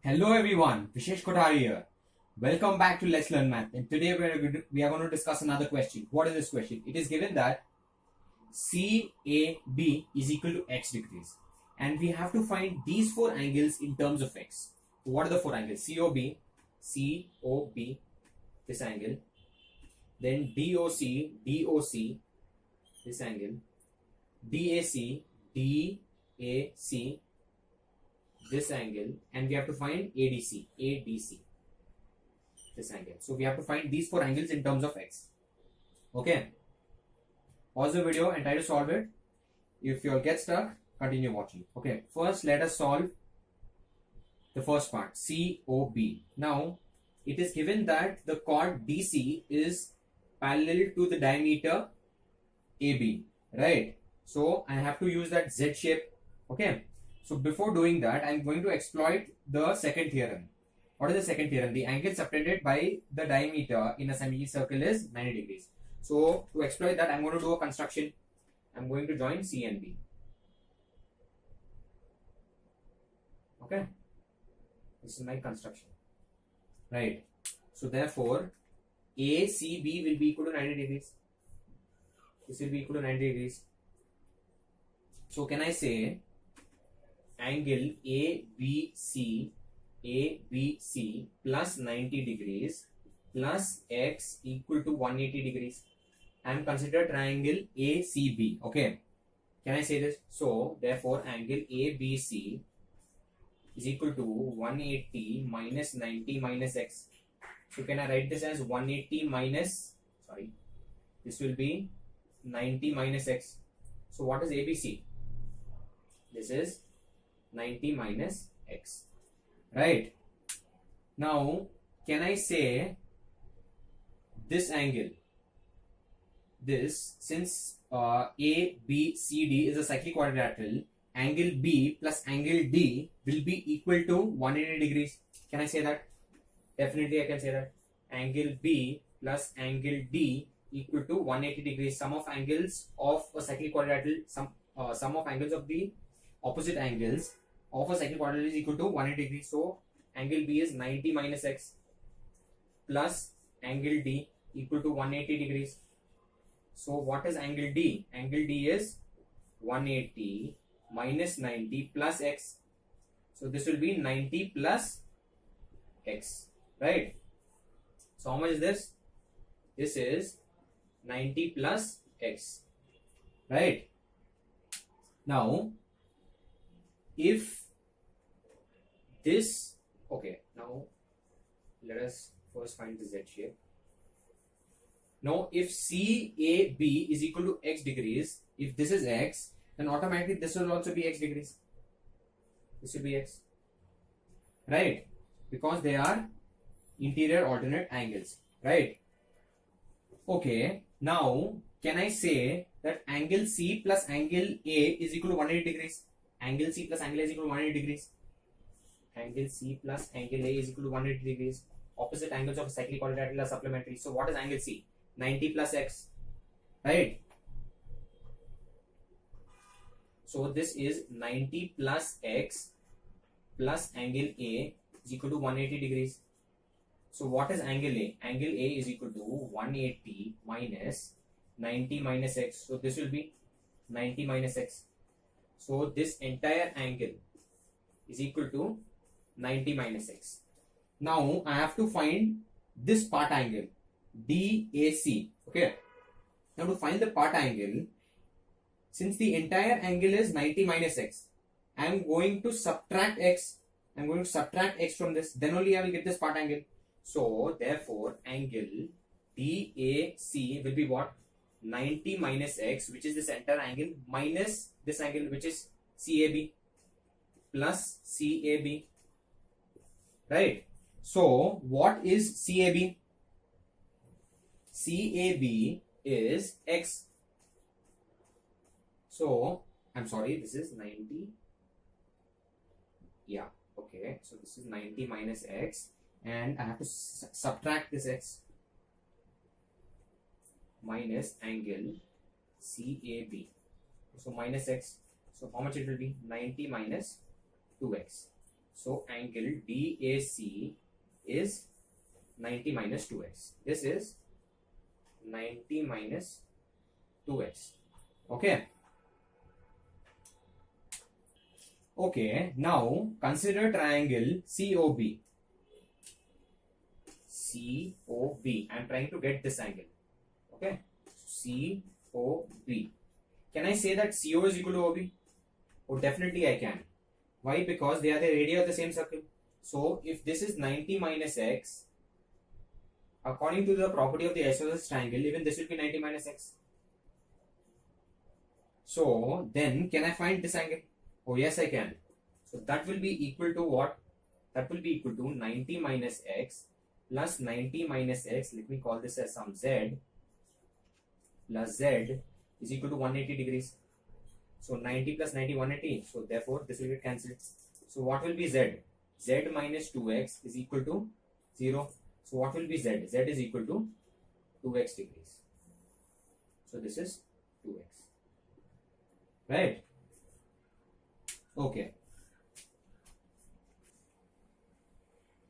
Hello everyone, Vishesh Kothari here. Welcome back to Let's Learn Math. And today we are going to discuss another question. What is this question? It is given that CAB is equal to x degrees. And we have to find these four angles in terms of x. So what are the four angles? COB, this angle. Then DOC, this angle. DAC, this angle, and we have to find ADC, this angle. So we have to find these four angles in terms of x. Okay. Pause the video and try to solve it. If you all get stuck, continue watching. Okay. First, let us solve the first part, COB. Now, it is given that the chord DC is parallel to the diameter AB, right? So I have to use that Z shape. Okay. So before doing that, I'm going to exploit the second theorem. What is the second theorem? The angle subtended by the diameter in a semicircle is 90 degrees. So to exploit that, I'm going to do a construction. I'm going to join C and B. Okay. This is my construction. Right. So therefore, ACB will be equal to 90 degrees. This will be equal to 90 degrees. So can I say angle ABC plus 90 degrees plus x equal to 180 degrees. I am consider triangle ACB. Okay. Can I say this? So therefore angle ABC is equal to 180 minus 90 minus x. So can I write this as 180 minus, this will be 90 minus x. So what is ABC? This is 90 minus x, right? Now can I say this angle, this, since ABCD is a cyclic quadrilateral, angle B plus angle D will be equal to 180 degrees. Can I say that? Definitely I can say that. Angle B plus angle D equal to 180 degrees. Sum of angles of a cyclic quadrilateral, sum of angles of the opposite angles of a cyclic quadrilateral is equal to 180 degrees. So angle B is 90 minus x plus angle D equal to 180 degrees. So what is angle D? Angle D is 180 minus 90 plus x. So this will be 90 plus x, right? So how much is this? This is 90 plus x, right? Now if this, okay, now let us first find the Z shape. Now if CAB is equal to x degrees, if this is x, then automatically this will also be x degrees. This will be x, right? Because they are interior alternate angles, right? Okay, now can I say that angle C plus angle A is equal to 180 degrees? Angle C plus angle A is equal to 180 degrees. Angle C plus angle A is equal to 180 degrees. Opposite angles of a cyclic quadrilateral are supplementary. So what is angle C? 90 plus x, right? So this is 90 plus x plus angle A is equal to 180 degrees. So what is angle A? Angle A is equal to 180 minus 90 minus x. So this will be 90 minus x. So this entire angle is equal to 90 minus x. Now I have to find this part angle DAC. Okay. Now to find the part angle, since the entire angle is 90 minus x, I am going to subtract x. I am going to subtract x from this. Then only I will get this part angle. So therefore angle DAC will be what? 90 minus x, which is this entire angle, minus this angle, which is CAB, plus CAB, right? So what is CAB? CAB is x. So I'm sorry, this is 90. Yeah, okay. So this is 90 minus x, and I have to subtract this x minus angle CAB. So minus x. So how much it will be? 90 minus 2x. So angle DAC is 90 minus 2x. This is 90 minus 2x. Okay. Okay, now consider triangle COB. COB. I am trying to get this angle. Okay. COB. Can I say that CO is equal to OB? Oh, definitely I can. Why? Because they are the radii of the same circle. So if this is 90 minus x, according to the property of the isosceles triangle, even this will be 90 minus x. So then can I find this angle? Oh yes, I can. So that will be equal to what? That will be equal to 90 minus x plus 90 minus x. Let me call this as some z plus z is equal to 180 degrees. So 90 plus 90, 180. So therefore this will get cancelled. So what will be z? Z minus 2x is equal to 0. So what will be z? Z is equal to 2x degrees. So this is 2x. Right? Okay.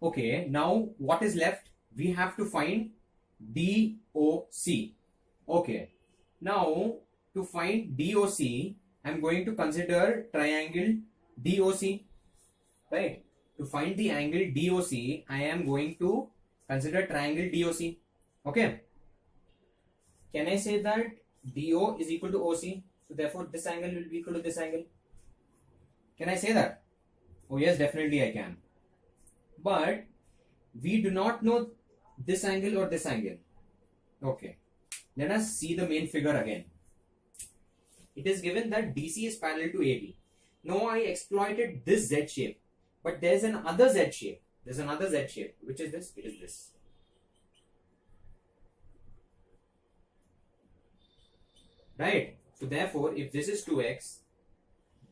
Okay, now what is left? We have to find DOC. Okay. Now to find DOC, I am going to consider triangle DOC. Right? To find the angle DOC, I am going to consider triangle DOC. Okay. Can I say that DO is equal to OC? So therefore this angle will be equal to this angle. Can I say that? Oh yes, definitely I can. But we do not know this angle or this angle. Okay. Let us see the main figure again. It is given that DC is parallel to AB. Now I exploited this Z shape. But there's another Z shape. There's another Z shape. Which is this? It is this. Right? So therefore, if this is 2x,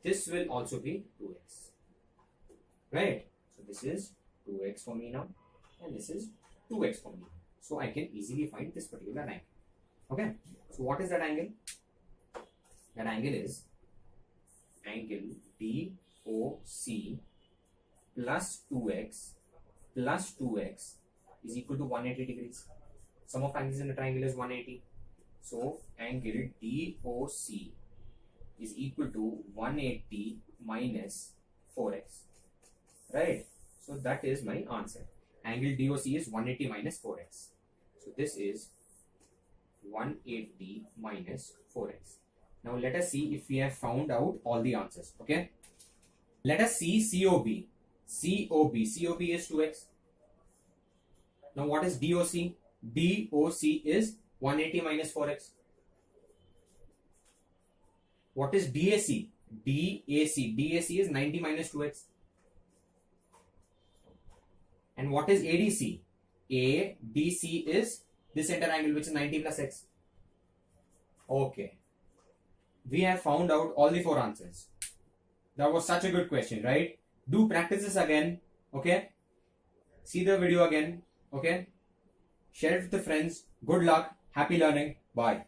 this will also be 2x. Right? So this is 2x for me now. And this is 2x for me. So I can easily find this particular angle. Okay? So what is that angle? That angle is angle DOC plus 2x is equal to 180 degrees. Sum of angles in a triangle is 180. So angle DOC is equal to 180 minus 4x. Right? So that is my answer. Angle DOC is 180 minus 4x. So this is 180 minus 4x. Now let us see if we have found out all the answers. Okay. Let us see COB. COB is 2x. Now what is DOC? DOC is 180 minus 4x. What is DAC? DAC is 90 minus 2x. And what is ADC? ADC is this entire angle, which is 90 plus x. Okay. We have found out all the 4 answers. That was such a good question, right? Do practice this again. Okay. See the video again. Okay. Share it with the friends. Good luck. Happy learning. Bye.